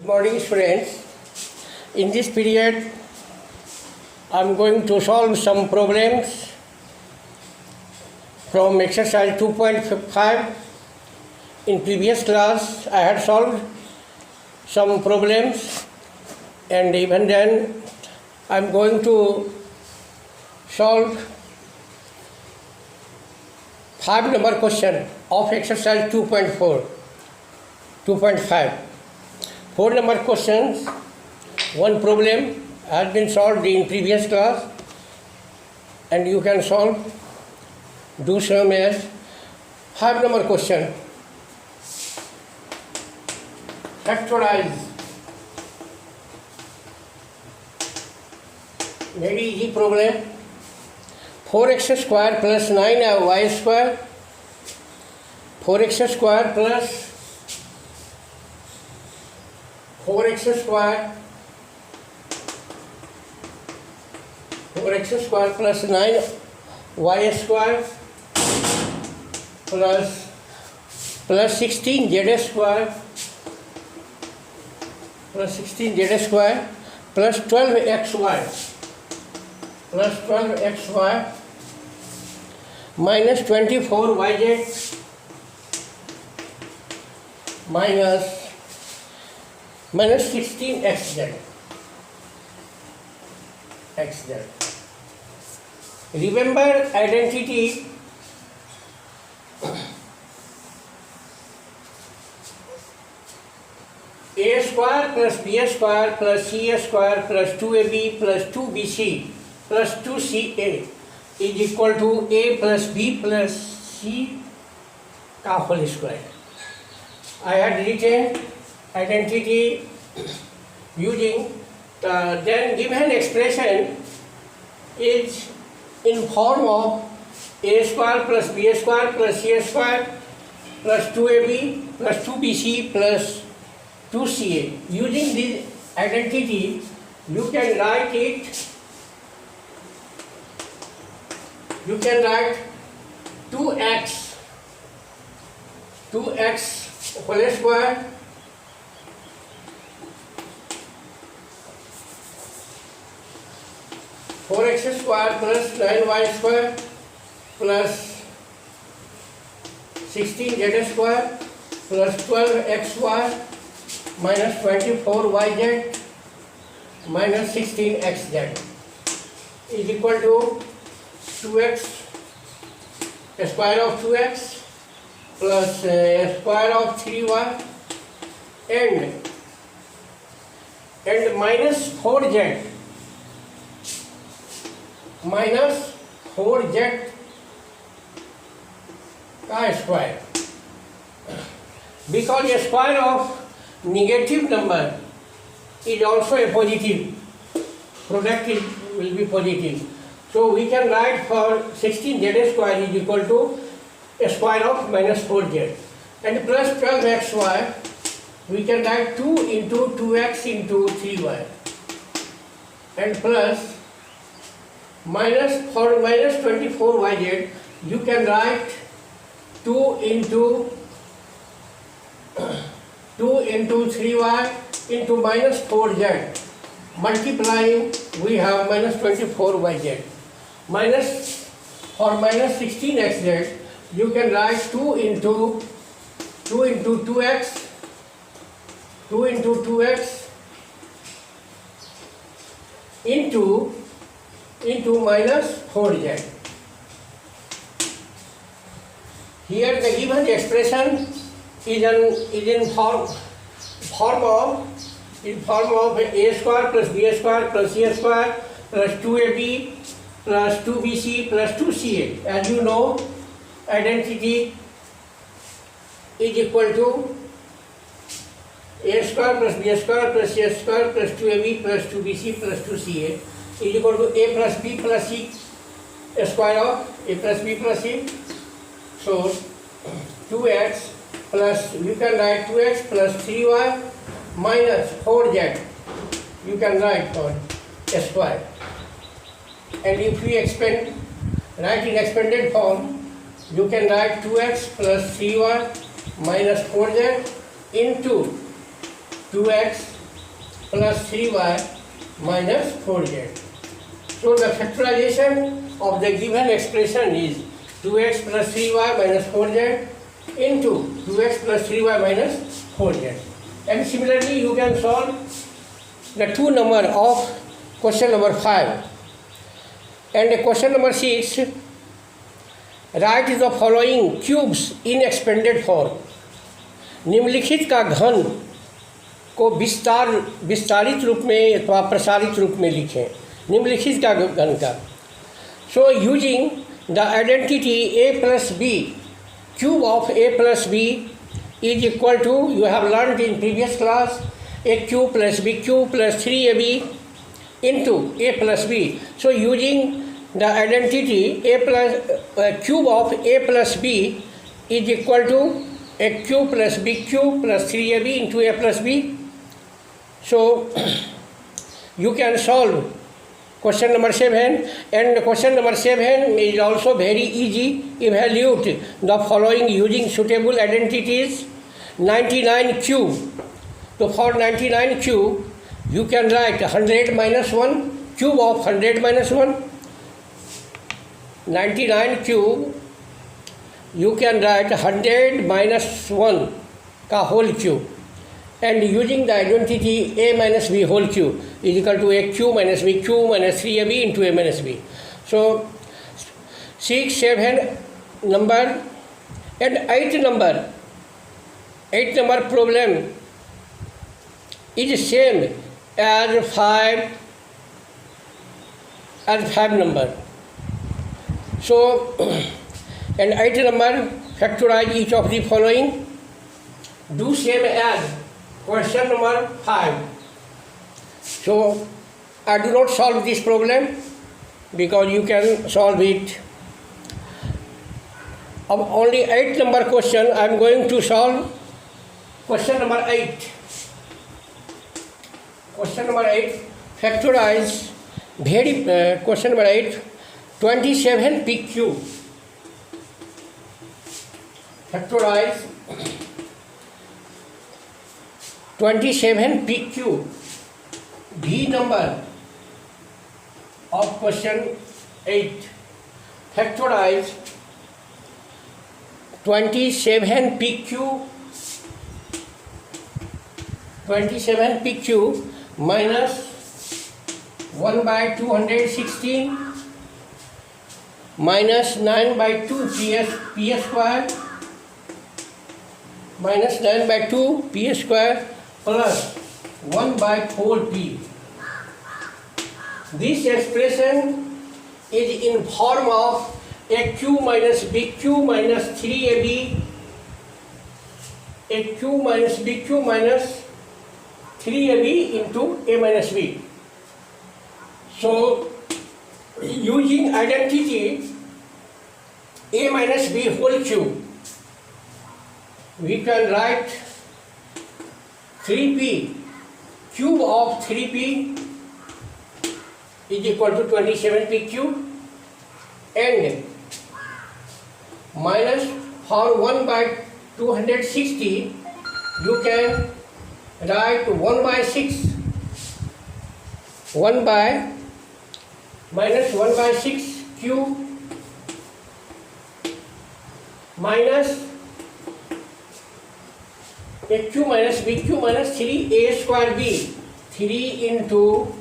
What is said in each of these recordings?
morning, students. In this period, I am going to solve some problems from exercise 2.5. In previous class, I had solved some problems, and even then, I am going to solve 5-number question of exercise 2.5. 4-number questions, one problem has been solved in previous class, and you can do same as 5-number question. Factorize. Very easy problem. 4x square plus 9y square, 4x square plus 4x square plus 9y square plus 16z square plus 12xy minus 24yz minus 16xz. Remember identity. A square plus b square plus c square plus 2ab plus 2bc plus 2ca is equal to a plus b plus c का whole square. I had written identity using then given expression is in form of a square plus b square plus c square plus 2ab plus 2bc plus 2ca. Using this identity, you can write 2x whole square x square plus 9y square plus 16z square plus 12xy minus 24yz minus 16xz is equal to 2x square of 2x plus square of 3y and minus 4z का square, because a square of negative number is also a positive, product will be positive. So we can write for 16z square is equal to a square of minus 4z, and plus 12xy we can write 2 into 2x into 3y, and plus minus 24yz you can write 2 into 3y into minus 4z, multiplying we have minus 24yz, minus for minus 16xz you can write 2 into 2x into minus 4z. Here the given expression is in form of a square plus b square plus c square plus 2ab plus 2bc plus 2ca. As you know, identity is equal to a square plus b square plus c square plus 2ab plus 2bc plus 2ca is equal to a plus b plus c square of a plus b plus c. So 2x plus, you can write 2x plus 3y minus 4z, you can write for a square. And if we write in expanded form, you can write 2x plus 3y minus 4z into 2x plus 3y minus 4z. So the factorization of the given expression is 2x plus 3y minus 4z into 2x plus 3y minus 4z. And similarly you can solve the two number of question number 5. And question number 6, write the following cubes in expanded form. निम्नलिखित का घन को विस्तारित रूप में अथवा प्रसारित रूप में लिखें. निम्नलिखित का घन का. So using the identity a plus b, cube of a plus b is equal to, you have learned in previous class, a cube plus b cube plus 3ab into a plus b. So using the identity a plus cube of a plus b is equal to a cube plus b cube plus 3ab into a plus b. So you can solve question number 7, and question number 7 is also very easy. Evaluate the following using suitable identities. 99 cube. So for 99 cube you can write 100 minus 1, cube of 100 minus 1. 99 cube you can write 100 minus 1 का whole cube, and using the identity a minus b whole cube is equal to a cube minus b cube minus 3ab into a minus b. So 6, 7 number and 8 number problem is same as 5 number. So and 8 number, factorize each of the following. Do same as question number 5. So I do not solve this problem because you can solve it. Of only 8 number question I am going to solve. Question number 8. Question number 8, factorize question number 8, 27 pq. Factorize 27 pq, d number of question 8. Factorize 27 pq minus 1 by 216 minus 9 by 2 p square minus 9 by 2 p square plus 1 by 4p. This expression is in form of a q minus b q minus 3ab, a q minus b q minus 3ab into a minus b. So using identity a minus b whole cube, we can write 3p, cube of 3p is equal to 27p cube, and minus for 1 by 260 you can write 1 by 6, 1 by minus 1 by 6 cube minus a q minus b q minus 3a square b, 3 into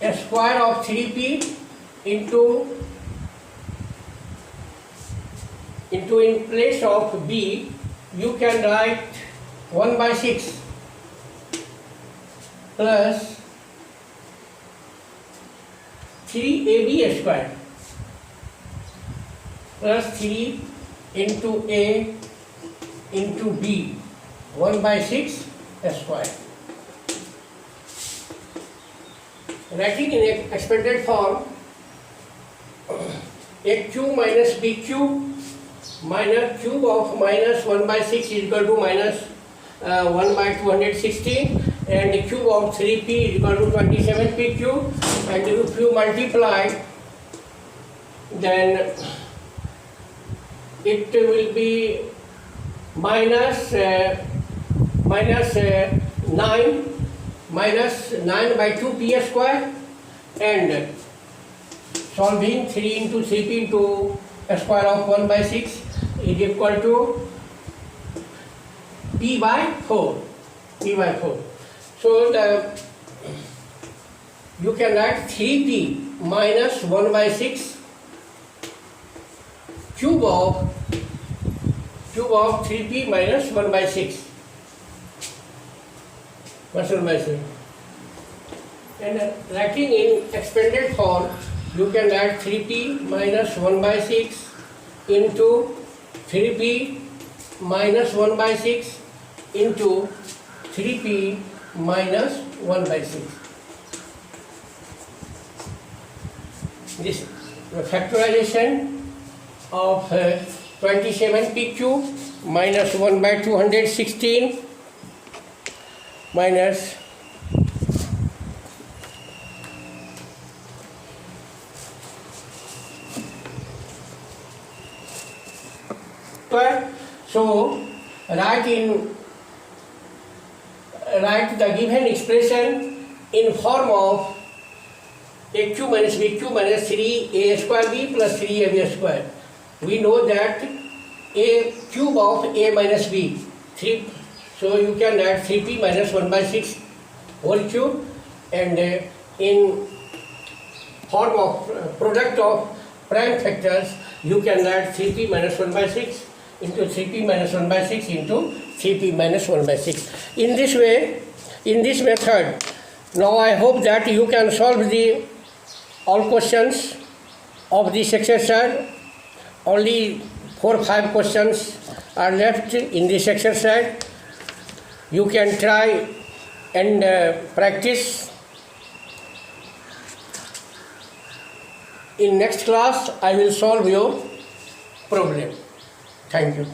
a square of 3p into in place of b you can write 1 by 6 plus 3ab square plus 3 into a into b, 1 by 6 square. Writing in expanded form, a q minus b cube minus cube of minus 1 by 6 is equal to minus 1 by 216, and the cube of 3p is equal to 27p cube, and if you multiply then it will be minus minus 9 minus 9 by 2 p square, and solving 3 into 3p into a square of 1 by 6 is equal to p by 4. P by 4. So you can write 3p minus 1 by 6 cube of 3p minus 1 by 6. What's 1 by 6? And writing in expanded form, you can add 3p minus 1 by 6 into 3p minus 1 by 6 into 3p minus 1 by 6. This factorization of 27p cube minus 1 by 216 minus so write the given expression in form of aq minus bq minus 3a square b plus 3ab square. We know that a cube of a minus b, 3, so you can add 3p minus 1 by 6 whole cube, and in form of product of prime factors, you can add 3p minus 1 by 6 into 3p minus 1 by 6 into 3p minus 1 by 6. In this way, in this method, now I hope that you can solve all questions of this exercise. Only 4 or 5 questions are left in this exercise. You can try and practice. In next class, I will solve your problem. Thank you.